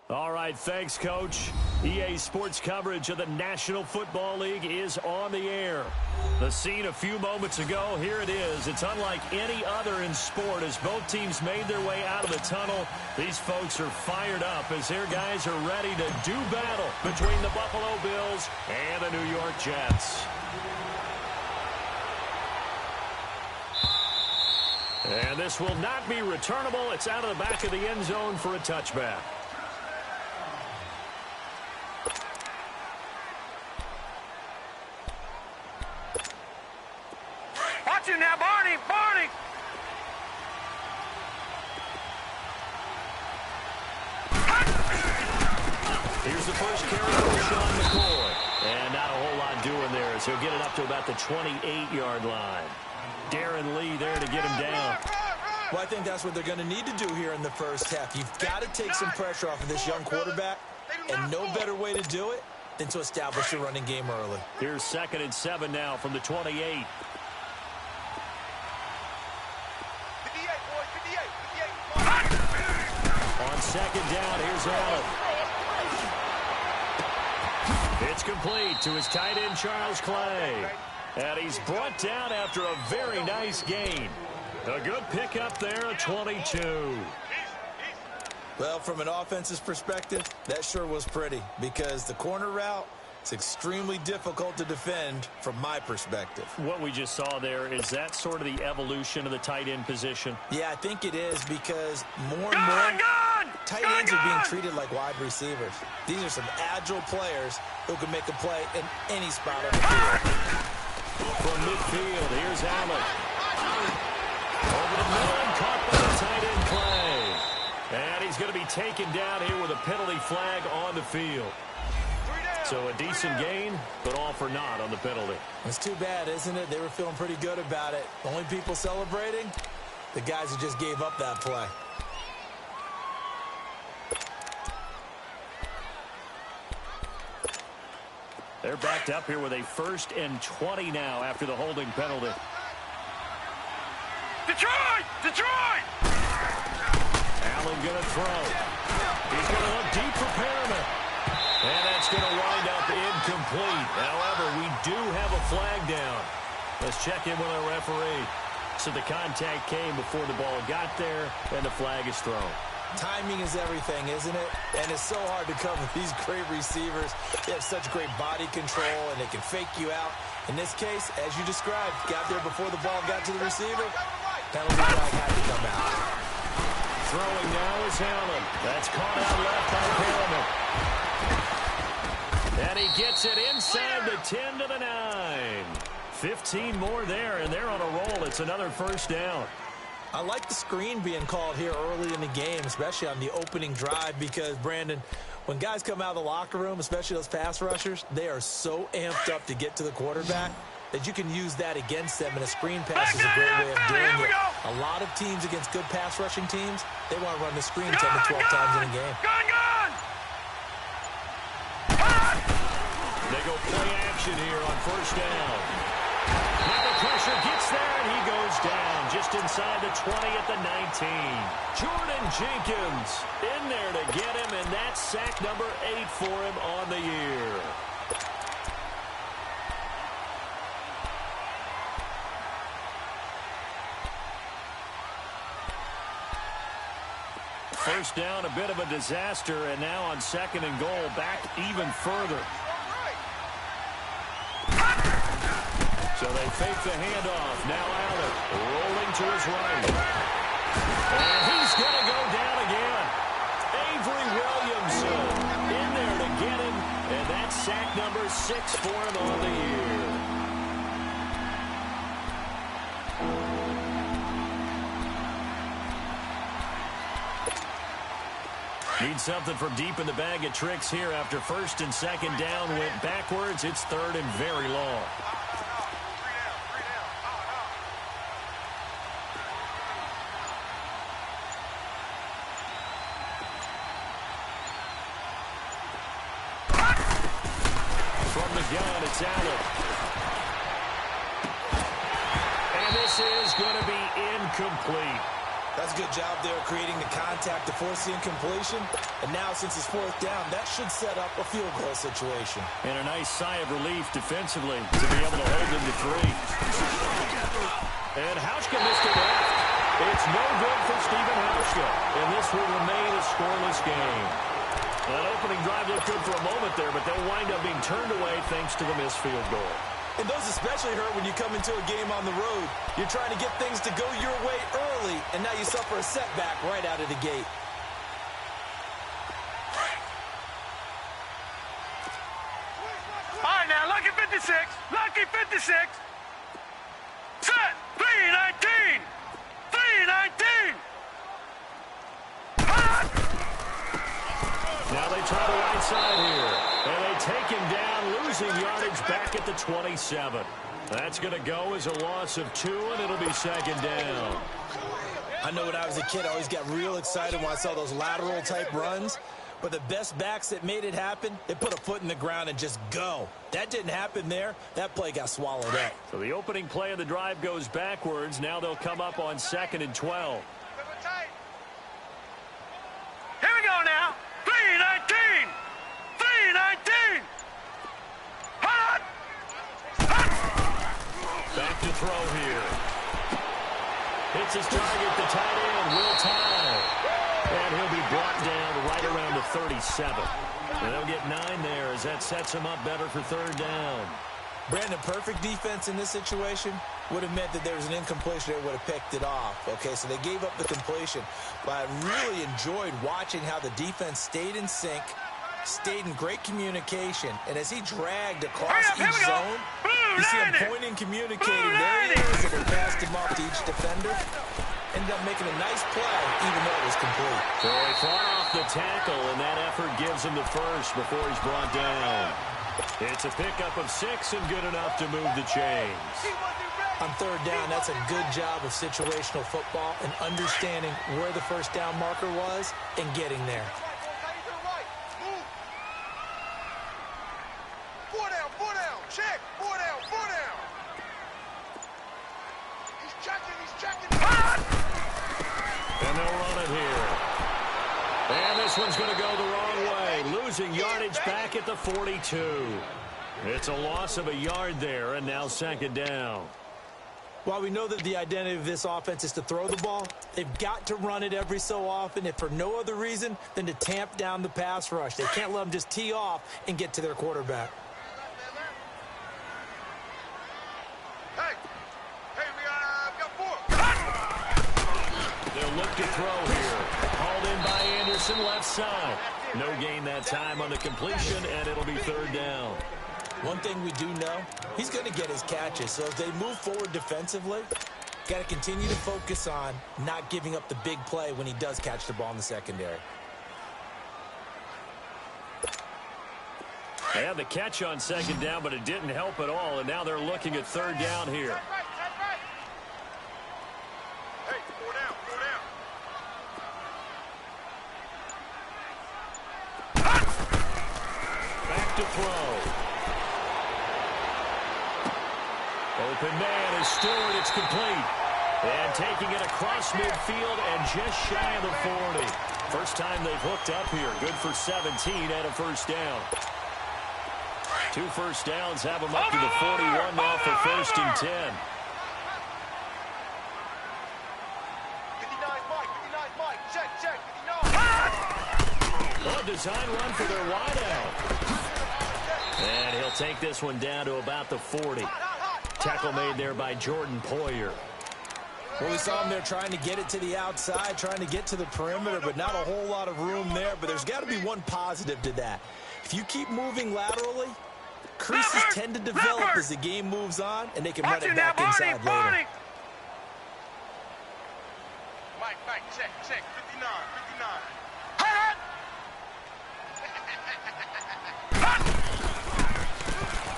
All right, thanks, Coach. EA Sports coverage of the National Football League is on the air. The scene a few moments ago, here it is. It's unlike any other in sport as both teams made their way out of the tunnel. These folks are fired up as their guys are ready to do battle between the Buffalo Bills and the New York Jets. And this will not be returnable. It's out of the back of the end zone for a touchback. Watch him now, Barney! Barney! Here's the first carry for Sean McCoy. And not a whole lot doing there as he'll get it up to about the 28-yard line. Darren Lee there to get him down. Well, I think that's what they're going to need to do here in the first half. You've got to take some pressure off of this young quarterback, and no better way to do it than to establish a running game early. Here's 2nd and 7 now from the 28. On 2nd down, here's Allen. It's complete to his tight end, Charles Clay. And he's brought down after a very nice gain. A good pickup there, a 22. Well, from an offense's perspective, that sure was pretty because the corner route is extremely difficult to defend from my perspective. What we just saw there, is that sort of the evolution of the tight end position? Yeah, I think it is because more and more tight ends are being treated like wide receivers. These are some agile players who can make a play in any spot on the field. From midfield, here's Allen. Over the middle and caught by the tight end Clay. And he's going to be taken down here with a penalty flag on the field. So a decent gain, but all for naught on the penalty. It's too bad, isn't it? They were feeling pretty good about it. The only people celebrating, the guys who just gave up that play. They're backed up here with a 1st and 20 now after the holding penalty. Detroit! Detroit! Allen going to throw. He's going to look deep for Perriman. And that's going to wind up incomplete. However, we do have a flag down. Let's check in with our referee. So the contact came before the ball got there, and the flag is thrown. Timing is everything, isn't it? And it's so hard to cover these great receivers. They have such great body control, and they can fake you out. In this case, as you described, got there before the ball got to the receiver. Penalty flag had to come out. Throwing now is Allen. That's caught out left by Perriman. And he gets it inside the 10 to the 9. 15 more there, and they're on a roll. It's another 1st down. I like the screen being called here early in the game, especially on the opening drive, because, Brandon, when guys come out of the locker room, especially those pass rushers, they are so amped up to get to the quarterback that you can use that against them, and a screen pass is a great way of doing it. A lot of teams against good pass rushing teams, they want to run the screen 10 to 12 times in a game. They go play action here on 1st down. Now the pressure gets there, and he goes down just inside the 20 at the 19. Jordan Jenkins in there to get him, and that's sack number 8 for him on the year. First down, a bit of a disaster, and now on 2nd and goal, back even further. So they fake the handoff. Now Allen rolling to his right. And he's going to go down again. Avery Williamson in there to get him, and that's sack number 6 for him on the year. Need something from deep in the bag of tricks here after 1st and 2nd down went backwards. It's 3rd and very long. From the gun, it's Allen. And this is going to be incomplete. That's a good job there creating the contact to force the incompletion. And now, since it's fourth down, that should set up a field goal situation. And a nice sigh of relief defensively to be able to hold them to 3. And Hauschka missed it left. It's no good for Stephen Hauschka. And this will remain a scoreless game. That opening drive looked good for a moment there, but they'll wind up being turned away thanks to the missed field goal. And those especially hurt when you come into a game on the road. You're trying to get things to go your way early, and now you suffer a setback right out of the gate. All right, now, lucky 56. Lucky 56. Set. 3-19. 3-19. Now they try the right side here. And they take him down, losing yardage back at the 27. That's going to go as a loss of 2, and it'll be second down. I know when I was a kid, I always got real excited when I saw those lateral-type runs. But the best backs that made it happen, they put a foot in the ground and just go. That didn't happen there. That play got swallowed up. So the opening play of the drive goes backwards. Now they'll come up on 2nd and 12. Here we go now. 3-19. 3-19. Hot. Back to throw here. Hits his target, the tight end, Will Tye. And he'll be brought down right around the 37. And they'll get 9 there as that sets him up better for 3rd down. Brandon, perfect defense in this situation would have meant that there was an incompletion that would have picked it off. Okay, so they gave up the completion. But I really enjoyed watching how the defense stayed in sync, stayed in great communication. And as he dragged across each zone, you see him pointing, communicating. There he is, and they passed him off to each defender. Ended up making a nice play, even though it was complete. So he fought off the tackle, and that effort gives him the first before he's brought down. It's a pickup of 6 and good enough to move the chains. On 3rd down, that's a good job of situational football and understanding where the first down marker was and getting there. 4 down, 4 down. Check. 4 down, 4 down. He's checking. And they'll run it here. And this one's going to go the wrong way, losing yardage back at the 42. It's a loss of a yard there, and now 2nd down. While we know that the identity of this offense is to throw the ball, they've got to run it every so often, if for no other reason than to tamp down the pass rush. They can't let them just tee off and get to their quarterback. We got 4. They'll look to throw here. Hauled in by Anderson, left side. No gain that time on the completion, and it'll be 3rd down. One thing we do know, he's going to get his catches. So as they move forward defensively, got to continue to focus on not giving up the big play when he does catch the ball in the secondary. They had the catch on 2nd down, but it didn't help at all, and now they're looking at 3rd down here. Hey, 4 down, 4 down. Back to throw. Open man is Stewart. It's complete. And taking it across midfield and just shy of the 40. First time they've hooked up here. Good for 17 and a first down. 2 first downs have them up to the 41 now for 1st and 10. 59 Mike. Check. 59. A design run for their wideout. And he'll take this one down to about the 40. Tackle made there by Jordan Poyer. Well, we saw him there trying to get it to the outside, trying to get to the perimeter, but not a whole lot of room there. But there's got to be one positive to that. If you keep moving laterally, creases tend to develop as the game moves on, and they can run it back inside later. Mike, check. 59.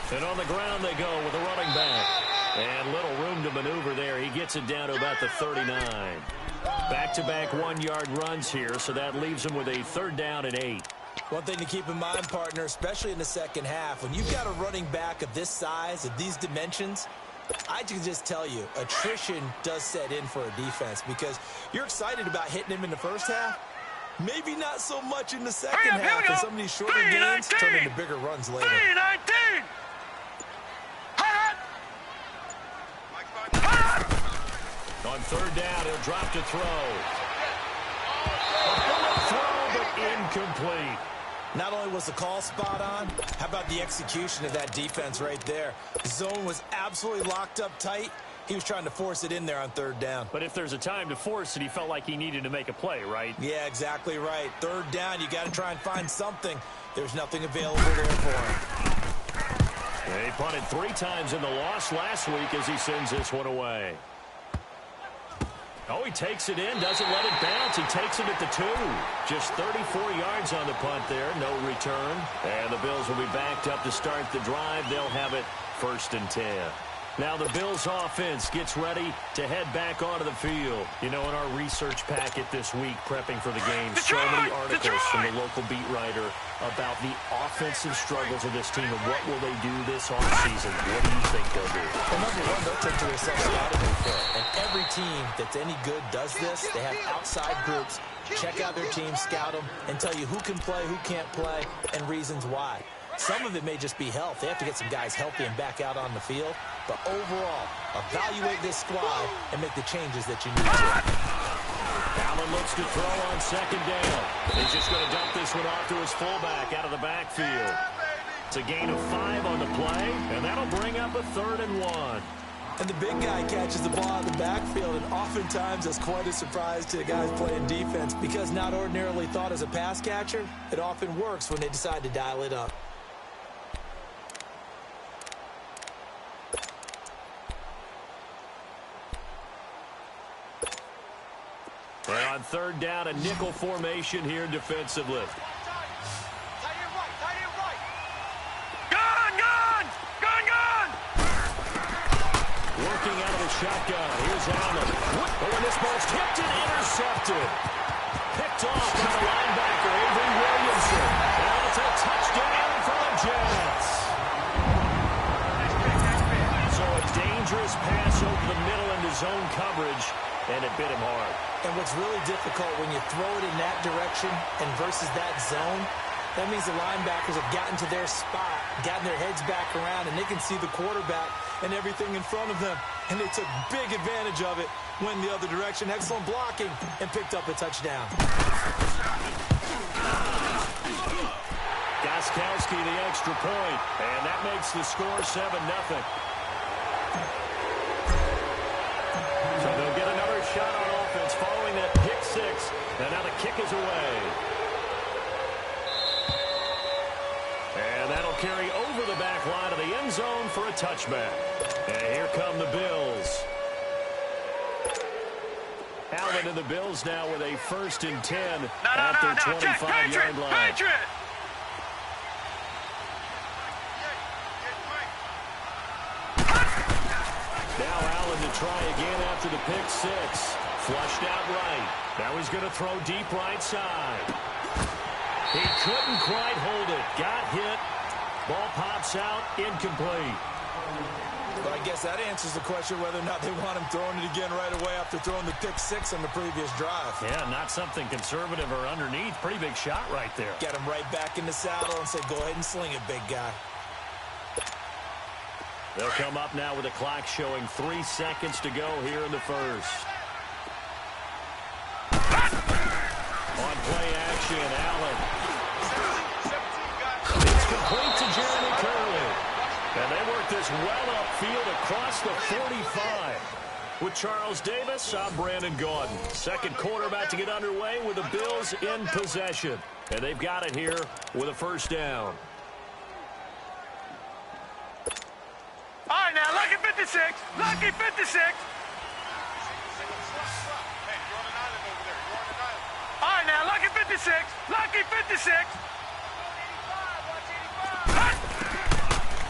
And on the ground they go with a running back. And little room to maneuver there. He gets it down to about the 39. Back-to-back 1-yard runs here, so that leaves him with a 3rd down and 8. One thing to keep in mind, partner, especially in the second half, when you've got a running back of this size, of these dimensions, I can just tell you, attrition does set in for a defense because you're excited about hitting him in the first half. Maybe not so much in the second half, and some of these shorter games turn into bigger runs later. 3-19. On third down, he'll drop to throw. A bullet throw, but incomplete. Not only was the call spot on, how about the execution of that defense right there? The zone was absolutely locked up tight. He was trying to force it in there on third down. But if there's a time to force it, he felt like he needed to make a play, right? Yeah, exactly right. Third down, you got to try and find something. There's nothing available there for him. He punted 3 times in the loss last week as he sends this one away. Oh, he takes it in, doesn't let it bounce. He takes it at the 2. Just 34 yards on the punt there, no return. And the Bills will be backed up to start the drive. They'll have it 1st and 10. Now the Bills offense gets ready to head back onto the field. You know, in our research packet this week, prepping for the game, so many articles from the local beat writer about the offensive struggles of this team and what will they do this offseason. What do you think they'll do? Well, number one, they'll take to their self-scouting report. And every team that's any good does this. They have outside groups, check out their team, scout them, and tell you who can play, who can't play, and reasons why. Some of it may just be health. They have to get some guys healthy and back out on the field. But overall, evaluate this squad and make the changes that you need to. Allen looks to throw on 2nd down. He's just going to dump this one off to his fullback out of the backfield. It's a gain of 5 on the play, and that'll bring up a 3rd and 1. And the big guy catches the ball out of the backfield, and oftentimes that's quite a surprise to the guys playing defense because not ordinarily thought as a pass catcher, it often works when they decide to dial it up. And on 3rd down, a nickel formation here defensively. Tie it right. Gun! Working out of the shotgun. Here's Allen. But when this ball's tipped and intercepted. Picked off by the linebacker, Avery Williamson. Now it's a touchdown for the Jets. So a dangerous pass over the middle into zone coverage, and it bit him hard. And what's really difficult when you throw it in that direction and versus that zone, that means the linebackers have gotten to their spot, gotten their heads back around, and they can see the quarterback and everything in front of them. And they took big advantage of it, went the other direction. Excellent blocking, and picked up a touchdown. Gostkowski the extra point, and that makes the score 7-0. So they'll get another shot on offense following that pick 6, and now the kick is away. And that'll carry over the back line of the end zone for a touchback. And here come the Bills. Allen and the Bills now with a 1st and 10 at their 25-yard line. Now Allen to try again after the pick 6. Flushed out right. Now he's going to throw deep right side. He couldn't quite hold it. Got hit. Ball pops out. Incomplete. But I guess that answers the question whether or not they want him throwing it again right away after throwing the pick 6 on the previous drive. Yeah, not something conservative or underneath. Pretty big shot right there. Get him right back in the saddle and say, go ahead and sling it, big guy. They'll come up now with the clock showing 3 seconds to go here in the first. On play action, Allen. It's complete to Jeremy Curley. And they work this well upfield across the 45. With Charles Davis, I'm Brandon Gaudin. Second quarter about to get underway with the Bills in possession. And they've got it here with a 1st down. All right, now, lucky 56. Lucky 56. Hey, you're on an island over there. You're on an island. All right, now, lucky 56. Lucky 56.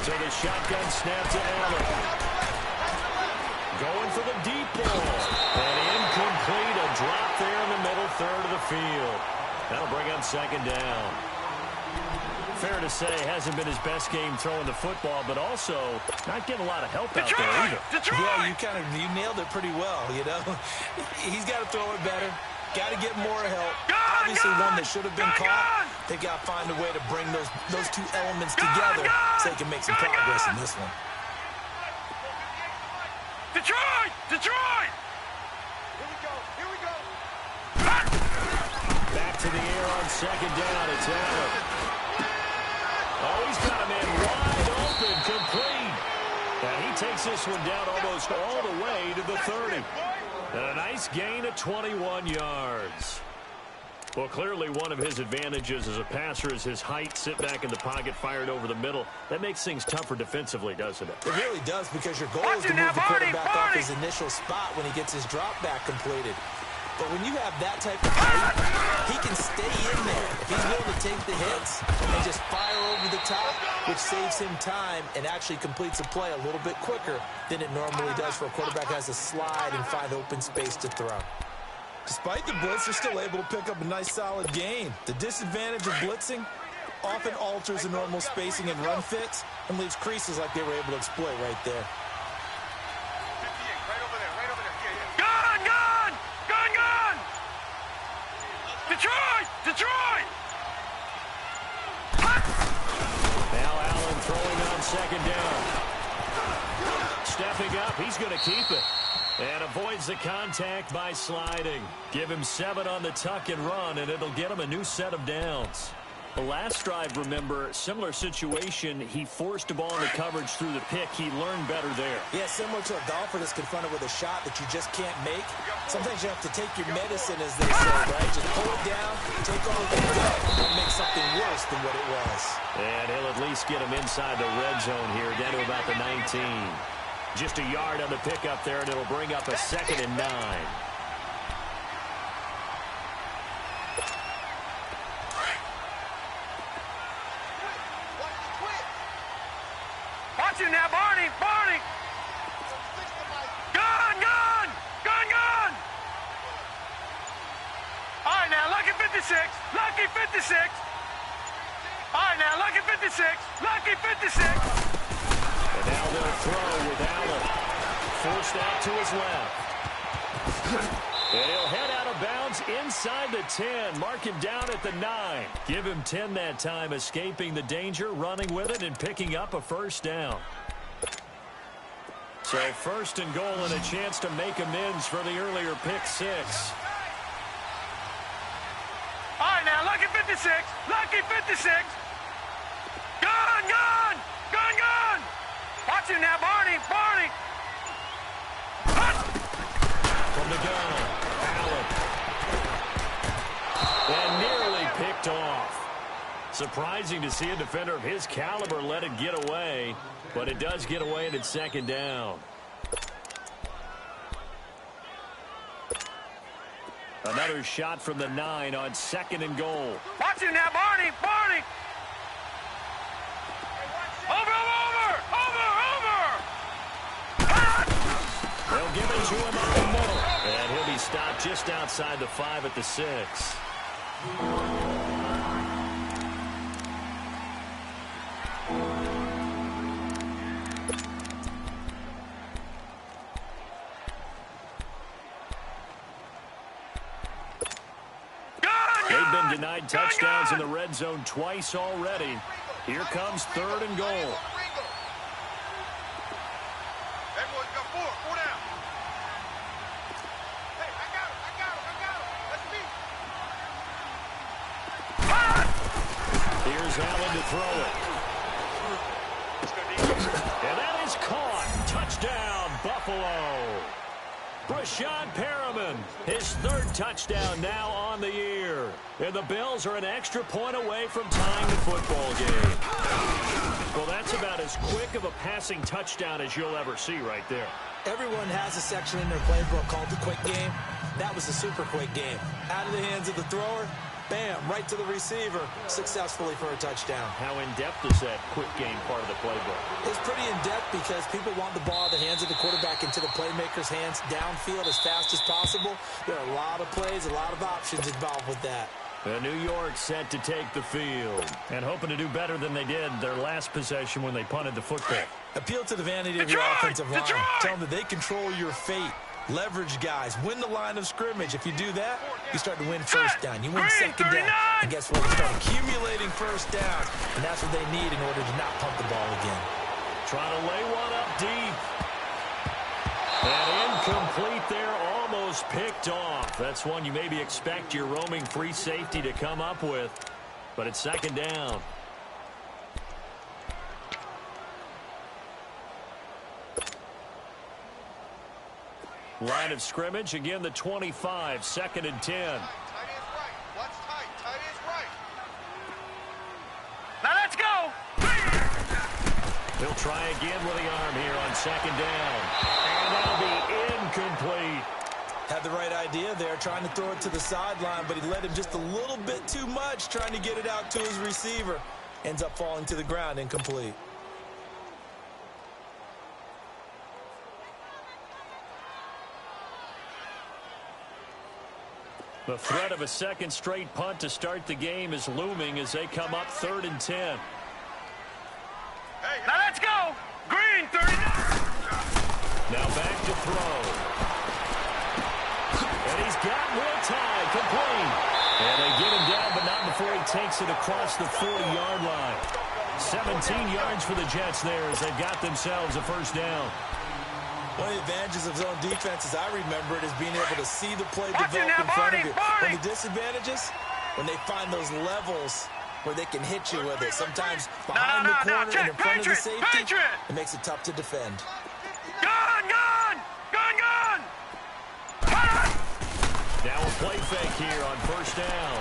So the shotgun snap to Allen. Going for the deep ball. And incomplete. A drop there in the middle third of the field. That'll bring up 2nd down. Fair to say, hasn't been his best game throwing the football, but also not getting a lot of help out there either. Yeah, you nailed it pretty well, you know. He's got to throw it better. Got to get more help. Obviously, one that should have been caught. They got to find a way to bring those two elements together so they can make some progress in this one. Detroit! Detroit! Here we go. Back to the air on second down. It's Allen. Oh, he's got him in wide open, complete. And he takes this one down almost all the way to the 30. And a nice gain of 21 yards. Well, clearly one of his advantages as a passer is his height. Sit back in the pocket, fired over the middle. That makes things tougher defensively, doesn't it? It really does, because your goal is to move the quarterback off his initial spot when he gets his drop back completed. But when you have that type of height, he can stay in there. If he's willing to take the hits and just fire over the top, which saves him time and actually completes a play a little bit quicker than it normally does for a quarterback who has to slide and find open space to throw. Despite the blitz, they're still able to pick up a nice solid gain. The disadvantage of blitzing often alters the normal spacing and run fits and leaves creases like they were able to exploit right there. Detroit! Now Allen throwing on second down. Stepping up, he's going to keep it. And avoids the contact by sliding. Give him 7 on the tuck and run, and it'll get him a new set of downs. The last drive, remember, similar situation. He forced a ball into coverage through the pick. He learned better there. Yeah, similar to a golfer that's confronted with a shot that you just can't make. Sometimes you have to take your medicine, as they say, right? Just pull it down, take all the gut, and make something worse than what it was. And he'll at least get him inside the red zone here, down to about the 19. Just a yard on the pickup there, and it'll bring up a 2nd and 9. Watch him now, Barney! Gun! All right, now, Lucky 56! All right, now, Lucky 56! And now they'll throw with Allen. Forced out to his left. And he'll head out of bounds inside the 10. Mark him down at the 9. Give him 10 that time, escaping the danger, running with it, and picking up a first down. So 1st and goal and a chance to make amends for the earlier pick 6. All right, now, Lucky 56! Gun! Watch him now, Barney! From the gun, Allen. And nearly picked off. Surprising to see a defender of his caliber let it get away, but it does get away and it's 2nd down. Another shot from the 9 on 2nd and goal. Watch him now, Barney! Over! They'll give it to him on the middle. And he'll be stopped just outside the 5 at the 6. They've been denied touchdowns in the red zone twice already. Here comes 3rd and goal. Here's Allen to throw it. And that is caught. Touchdown, Buffalo. Breshad Perriman, his 3rd touchdown now on the year. And the Bills are an extra point away from tying the football game. Well, that's about as quick of a passing touchdown as you'll ever see right there. Everyone has a section in their playbook called the quick game. That was a super quick game. Out of the hands of the thrower, bam, right to the receiver, successfully for a touchdown. How in-depth is that quick game part of the playbook? It's pretty in-depth because people want the ball in the hands of the quarterback into the playmaker's hands downfield as fast as possible. There are a lot of plays, a lot of options involved with that. And New York set to take the field and hoping to do better than they did their last possession when they punted the football. Appeal to the vanity of your offensive line. Tell them that they control your fate. Leverage guys. Win the line of scrimmage. If you do that, you start to win first down. You win second down. And guess what? You start accumulating first downs. And that's what they need in order to not pump the ball again. Trying to lay one up deep. And incomplete there, almost picked off. That's one you maybe expect your roaming free safety to come up with. But it's second down. Line of scrimmage, again the 25, 2nd and 10. Tight end's right. What's tight? Tight end's right. Now let's go. He'll try again with the arm here on second down. And that'll be incomplete. Had the right idea there, trying to throw it to the sideline, but he led him just a little bit too much, trying to get it out to his receiver. Ends up falling to the ground, incomplete. The threat of a second straight punt to start the game is looming as they come up 3rd and 10. Hey, now let's go. Green, 39. Now back to throw. And he's got Will Tye complete. And they get him down, but not before he takes it across the 40-yard line. 17 yards for the Jets there as they've got themselves a first down. One of the advantages of zone defense, as I remember it, is being able to see the play develop in front of you. One of the disadvantages, when they find those levels where they can hit you with it. Sometimes behind the corner and in front of the safety, it makes it tough to defend. Gun! Now a play fake here on first down.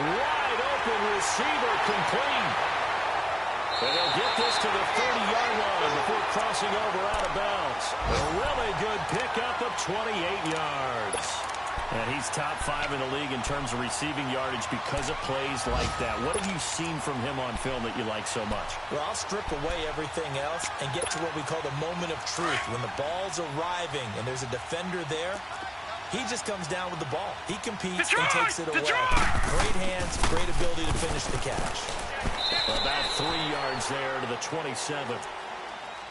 Wide open receiver complete. And they'll get this to the 30-yard line before crossing over out of bounds. A really good pickup of 28 yards. And he's top 5 in the league in terms of receiving yardage because of plays like that. What have you seen from him on film that you like so much? Well, I'll strip away everything else and get to what we call the moment of truth. When the ball's arriving and there's a defender there, he just comes down with the ball. He competes and takes it away. Great hands, great ability to finish the catch. About 3 yards there to the 27.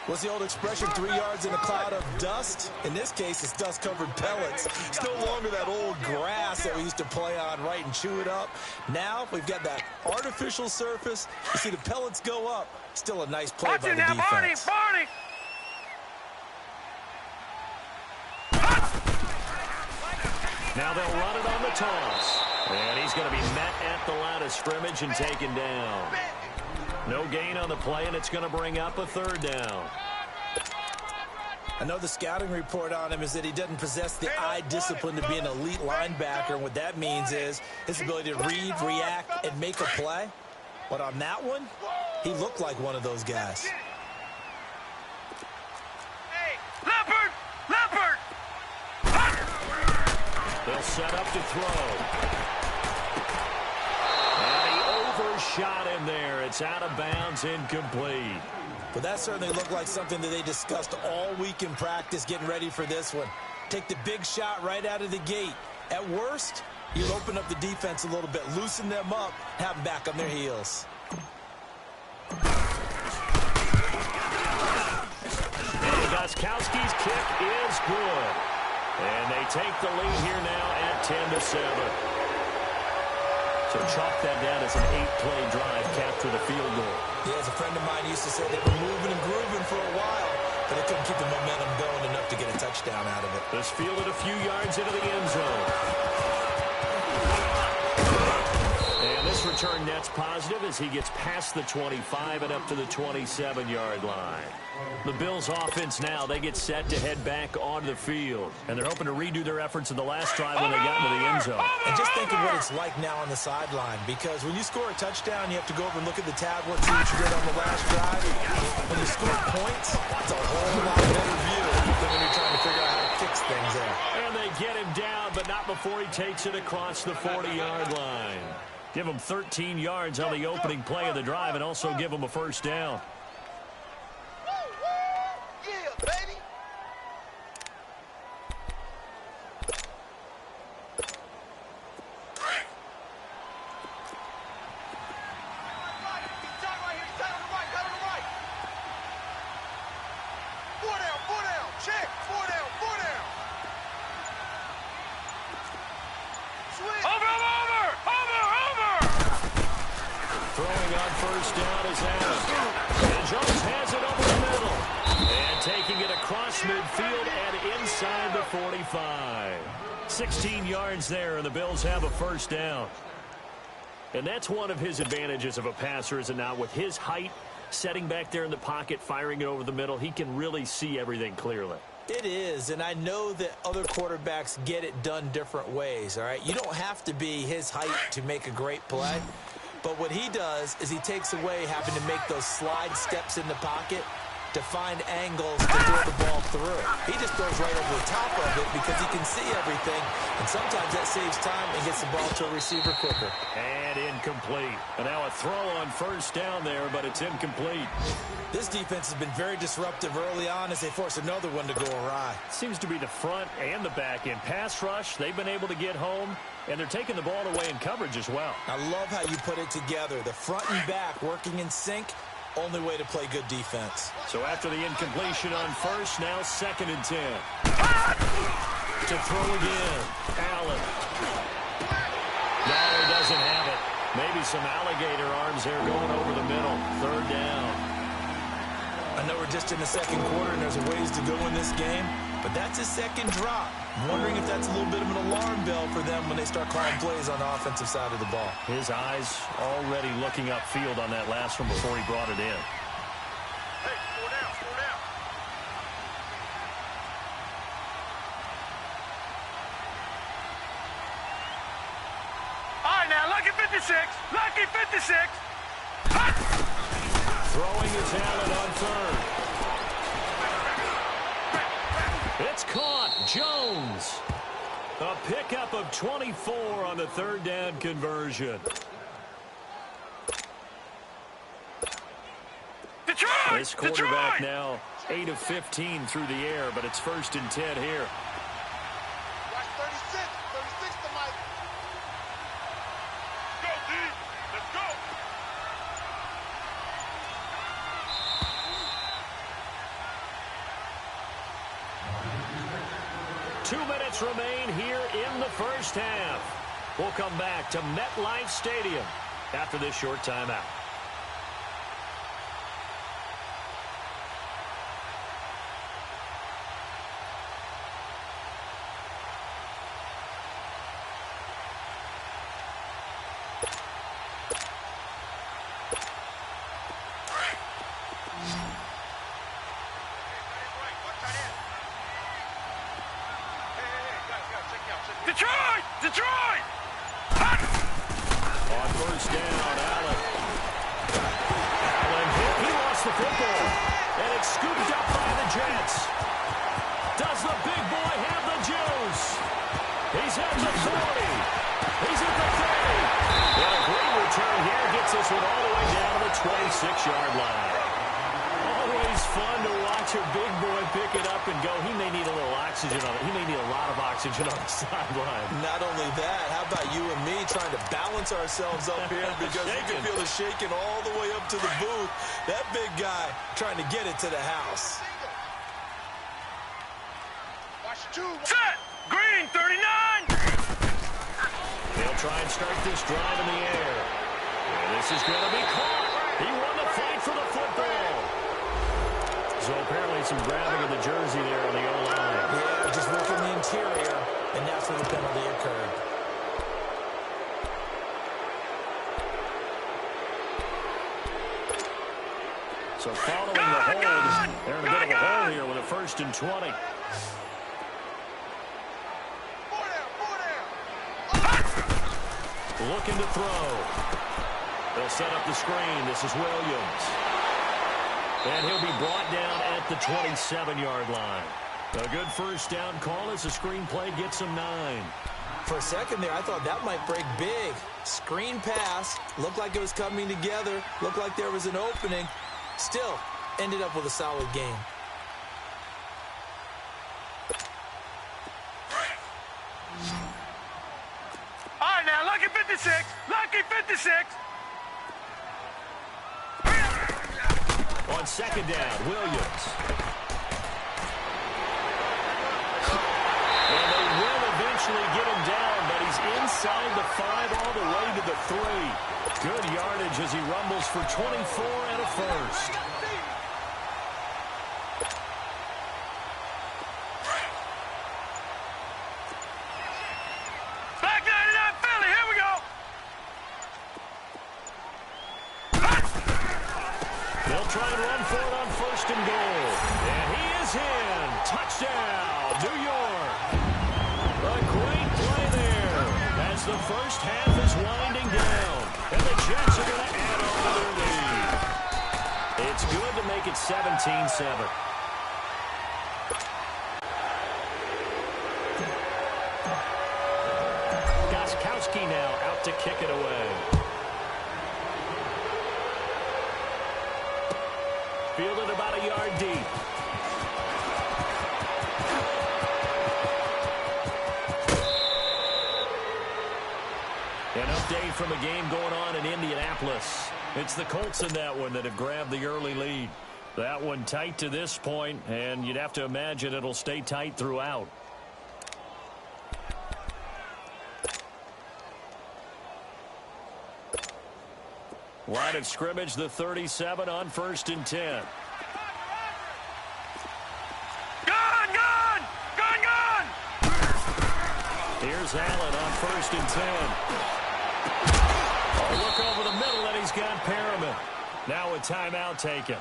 What's the old expression, 3 yards in a cloud of dust? In this case, it's dust-covered pellets. It's no longer that old grass that we used to play on, right, and chew it up. Now we've got that artificial surface. You see the pellets go up. Still a nice play by the defense. Barney! Now they'll run it on the toss. And he's going to be met at the line of scrimmage and taken down. No gain on the play, and it's going to bring up a 3rd down. I know the scouting report on him is that he doesn't possess the eye discipline to be an elite linebacker. And what that means is his ability to read, react, and make a play. But on that one, he looked like one of those guys. Hey, Leopard! They'll set up to throw. Overshot him there. It's out of bounds, incomplete. But that certainly looked like something that they discussed all week in practice, getting ready for this one. Take the big shot right out of the gate. At worst, you'll open up the defense a little bit, loosen them up, have them back on their heels. And Gostkowski's kick is good. And they take the lead here now at 10-7. So chalk that down as an 8-play drive, capture the field goal. Yeah, as a friend of mine used to say, they were moving and grooving for a while, but they couldn't keep the momentum going enough to get a touchdown out of it. This fielded a few yards into the end zone. And this return net's positive as he gets past the 25 and up to the 27-yard line. The Bills offense now, they get set to head back onto the field. And they're hoping to redo their efforts in the last drive when they got into the end zone. And just think of what it's like now on the sideline, because when you score a touchdown, you have to go over and look at the tablet, see what you did on the last drive. When you score points, it's a whole lot better view than when you're trying to figure out how to fix things there. And they get him down, but not before he takes it across the 40-yard line. Give him 13 yards on the opening play of the drive and also give him a first down. throwing on first down is Allen. And Jones has it over the middle. And taking it across midfield and inside the 45. 16 yards there, and the Bills have a first down. And that's one of his advantages of a passer, is it not? With his height, setting back there in the pocket, firing it over the middle, he can really see everything clearly. It is, and I know that other quarterbacks get it done different ways, all right? You don't have to be his height to make a great play, but what he does is he takes away having to make those slide steps in the pocket to find angles to throw the ball through. He just throws right over the top of it because he can see everything, and sometimes that saves time and gets the ball to a receiver quicker. And incomplete. And now a throw on first down there, but it's incomplete. This defense has been very disruptive early on as they force another one to go awry. Seems to be the front and the back end. Pass rush, they've been able to get home, and they're taking the ball away in coverage as well. I love how you put it together. The front and back working in sync. Only way to play good defense. So after the incompletion on first, now 2nd and 10. To throw again. Allen. No, he doesn't have it. Maybe some alligator arms there going over the middle. 3rd down. I know we're just in the 2nd quarter and there's a ways to go in this game, but that's his 2nd drop. I'm wondering if that's a little bit of an alarm bell for them when they start calling plays on the offensive side of the ball. His eyes already looking upfield on that last one before he brought it in. Hey, slow down, slow down. All right, now, lucky 56. Lucky 56. Throwing is Allen on 3rd. It's caught. Jones. A pickup of 24 on the 3rd down conversion. Detroit! This quarterback Detroit! now 8 of 15 through the air, but it's 1st and 10 here. Watch 36. 36 to Mike. Go, D. Let's go. Two minutes remain here in the first half. We'll come back to MetLife Stadium after this short timeout. Detroit! Detroit! On first down, Allen. Allen hit. He lost the football. And it's scooped up by the Jets. Does the big boy have the juice? He's at the 40. He's at the 30. And a great return here gets this one all the way down to the 26-yard line. Always fun to watch a big boy pick it up and go. He may need a little oxygen on it. He may need a lot of oxygen on the sideline. Not only that, how about you and me trying to balance ourselves up here because you can feel the shaking all the way up to the booth. That big guy trying to get it to the house. Watch 2. Set! Green, 39! They'll try and start this drive in the air. And this is going to be caught. He won the fight for the football. So apparently some grabbing of the jersey there on the O-line. Yeah, just working the interior, and that's where the penalty occurred. So following the hold, they're in a bit of a hole here with a 1st and 20. Looking to throw. They'll set up the screen. This is Williams. And he'll be brought down at the 27-yard line. A good first down call as the screen play gets him 9. For a second there, I thought that might break big. Screen pass. Looked like it was coming together. Looked like there was an opening. Still, ended up with a solid game. All right, now, lucky 56. Lucky 56. On 2nd down, Williams. And they will eventually get him down, but he He's inside the 5 all the way to the 3. Good yardage as he rumbles for 24 and a first. Back 99 Philly, here we go. They'll try and run for it on 1st and goal. And he is in. Touchdown, New York. A great play there as the first half is winding down. And the Jets are going to add on to their lead. It's good to make it 17-7. Gostkowski now out to kick it away. Fielded about a yard deep. An update from a game going on in Indianapolis. It's the Colts in that one that have grabbed the early lead. That one tight to this point, and you'd have to imagine it'll stay tight throughout. Line of scrimmage, the 37 on 1st and 10. Gone! Here's Allen on 1st and 10. A look over the middle, and he's got Perriman. Now a timeout taken.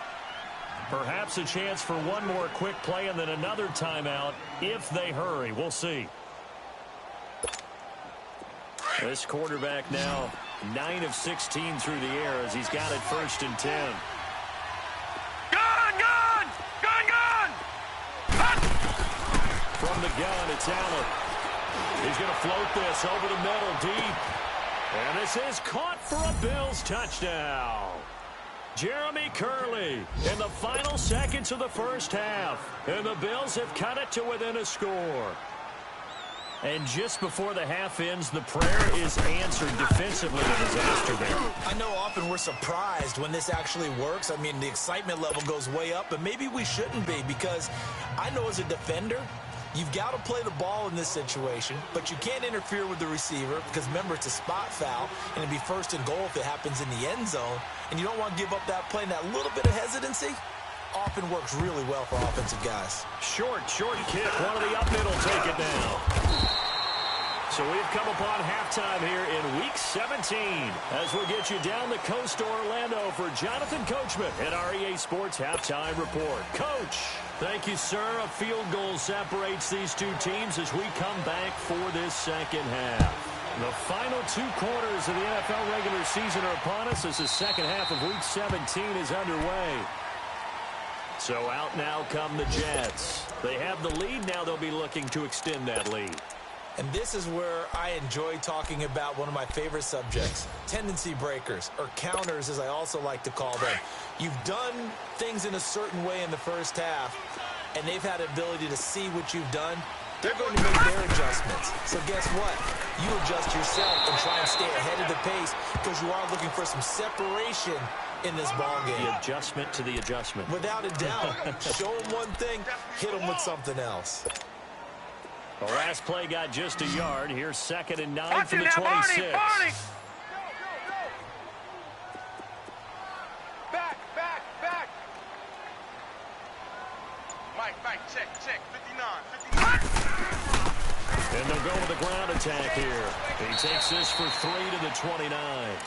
Perhaps a chance for one more quick play and then another timeout if they hurry. We'll see. This quarterback now 9 of 16 through the air as he's got it 1st and 10. Gone! From the gun, it's Allen. He's going to float this over the middle deep. And this is caught for a Bills touchdown. Jeremy Curley in the final seconds of the first half. And the Bills have cut it to within a score. And just before the half ends, the prayer is answered defensively. A disaster there. I know often we're surprised when this actually works. I mean, the excitement level goes way up, but maybe we shouldn't be because I know as a defender, you've got to play the ball in this situation, but you can't interfere with the receiver because, remember, it's a spot foul, and it'd be 1st and goal if it happens in the end zone, and you don't want to give up that play. And that little bit of hesitancy often works really well for offensive guys. Short kick. One of the up middle take it down. So we've come upon halftime here in Week 17 as we'll get you down the coast to Orlando for Jonathan Coachman at our EA Sports Halftime Report. Coach, thank you, sir. A field goal separates these two teams as we come back for this second half. The final 2 quarters of the NFL regular season are upon us as the second half of Week 17 is underway. So out now come the Jets. They have the lead. Now they'll be looking to extend that lead. And this is where I enjoy talking about one of my favorite subjects, tendency breakers, or counters as I also like to call them. You've done things in a certain way in the first half, and they've had the ability to see what you've done. They're going to make their adjustments. So guess what? You adjust yourself and try and stay ahead of the pace because you are looking for some separation in this ball game. The adjustment to the adjustment. Without a doubt. Show them one thing, hit them with something else. The last play got just a yard. Here's 2nd and 9 Watch from the it now, 26. Barney. Back. Mike, check. 59. And they'll go with the ground attack here. He takes this for 3 to the 29.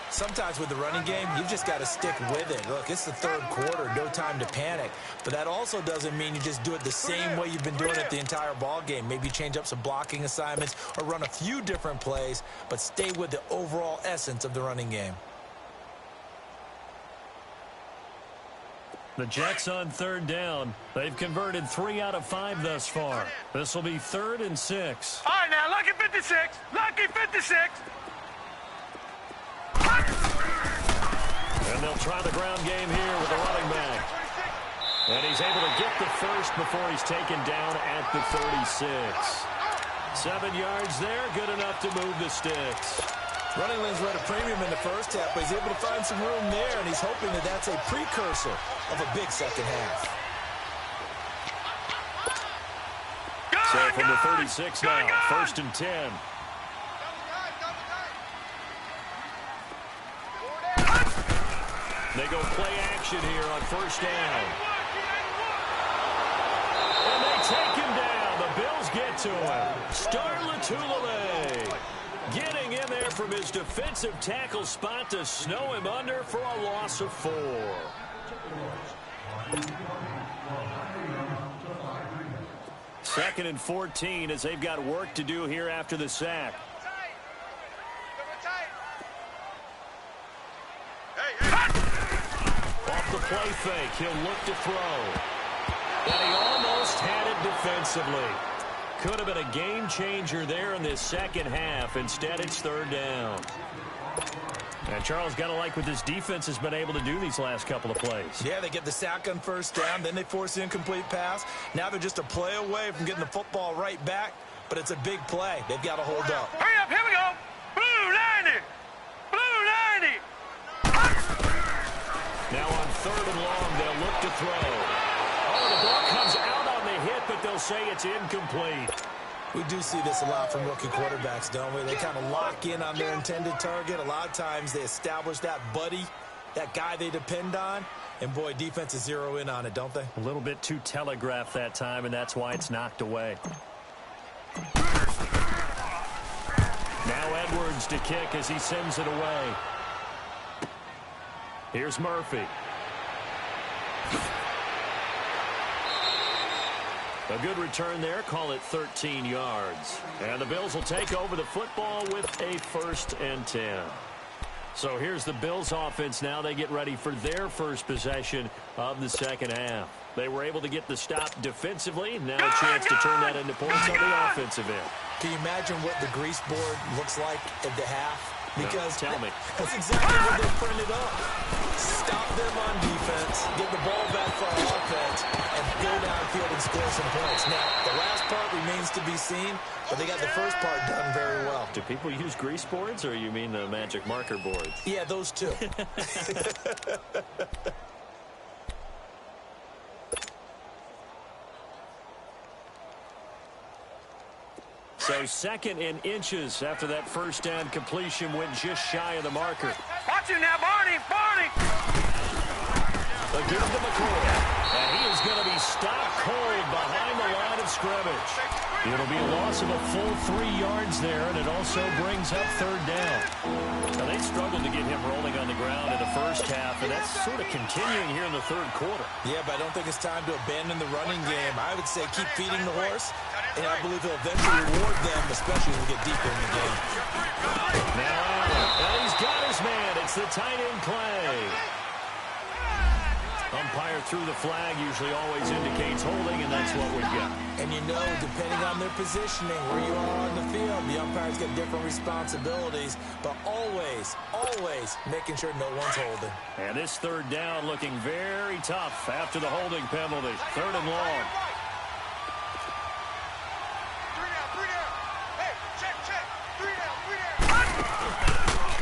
Sometimes with the running game, you've just got to stick with it. Look, it's the 3rd quarter, no time to panic. But that also doesn't mean you just do it the same way you've been doing it the entire ball game. Maybe change up some blocking assignments or run a few different plays, but stay with the overall essence of the running game. The Jets on 3rd down. They've converted 3 out of 5 thus far. This will be 3rd and 6. All right, now, lucky 56. And they'll try the ground game here with the running back. And he's able to get the first before he's taken down at the 36. 7 yards there, good enough to move the sticks. Running lanes were at a premium in the first half, but he's able to find some room there, and he's hoping that that's a precursor of a big second half. So from the 36 now, 1st and 10. They go play action here on first down. And they take him down. The Bills get to him. Star Lotulelei getting in there from his defensive tackle spot to snow him under for a loss of 4. Second and 14 as they've got work to do here after the sack. Off the play fake, he'll look to throw. And he almost had it defensively. Could have been a game changer there in this second half. Instead, it's third down. And Charles, got to like what this defense has been able to do these last couple of plays. Yeah, they get the sack on first down, then they force the incomplete pass. Now they're just a play away from getting the football right back, but it's a big play. They've got to hold up. Hurry up, here we go. Blue 90. Blue 90. Now on third and long, they'll look to throw. Oh, the ball comes out on the hit, but they'll say it's incomplete. We do see this a lot from rookie quarterbacks, don't we? They kind of lock in on their intended target. A lot of times they establish that buddy, that guy they depend on, and boy, defenses zero in on it, don't they? A little bit too telegraphed that time, and that's why it's knocked away. Now Edwards to kick as he sends it away. Here's Murphy. A good return there. Call it 13 yards. And the Bills will take over the football with a 1st and 10. So here's the Bills offense now. They get ready for their first possession of the second half. They were able to get the stop defensively. Now a chance to turn that into points on the offensive end. Can you imagine what the grease board looks like at the half? Because no, tell me. That's exactly what they printed up. Stop them on defense, get the ball back for our offense, and go downfield and score some points. Now, the last part remains to be seen, but they got the first part done very well. Do people use grease boards, or you mean the magic marker boards? Yeah, those two. So 2nd and inches after that first down completion went just shy of the marker. Watch him now, Barney. Barney. They give it to McCoy. And he is going to be stopped cold behind the line of scrimmage. It'll be a loss of a full 3 yards there, and it also brings up third down. Now, they struggled to get him rolling on the ground in the first half, and that's sort of continuing here in the third quarter. Yeah, but I don't think it's time to abandon the running game. I would say keep feeding the horse, and I believe he'll eventually reward them, especially as we get deeper in the game. Now Allen, and he's got his man. It's the tight end play. Umpire threw the flag, usually always indicates holding, and that's what we got. And you know, depending on their positioning, where you are on the field, the umpires get different responsibilities, but always, always making sure no one's holding. And this third down looking very tough after the holding penalty. 3rd and long.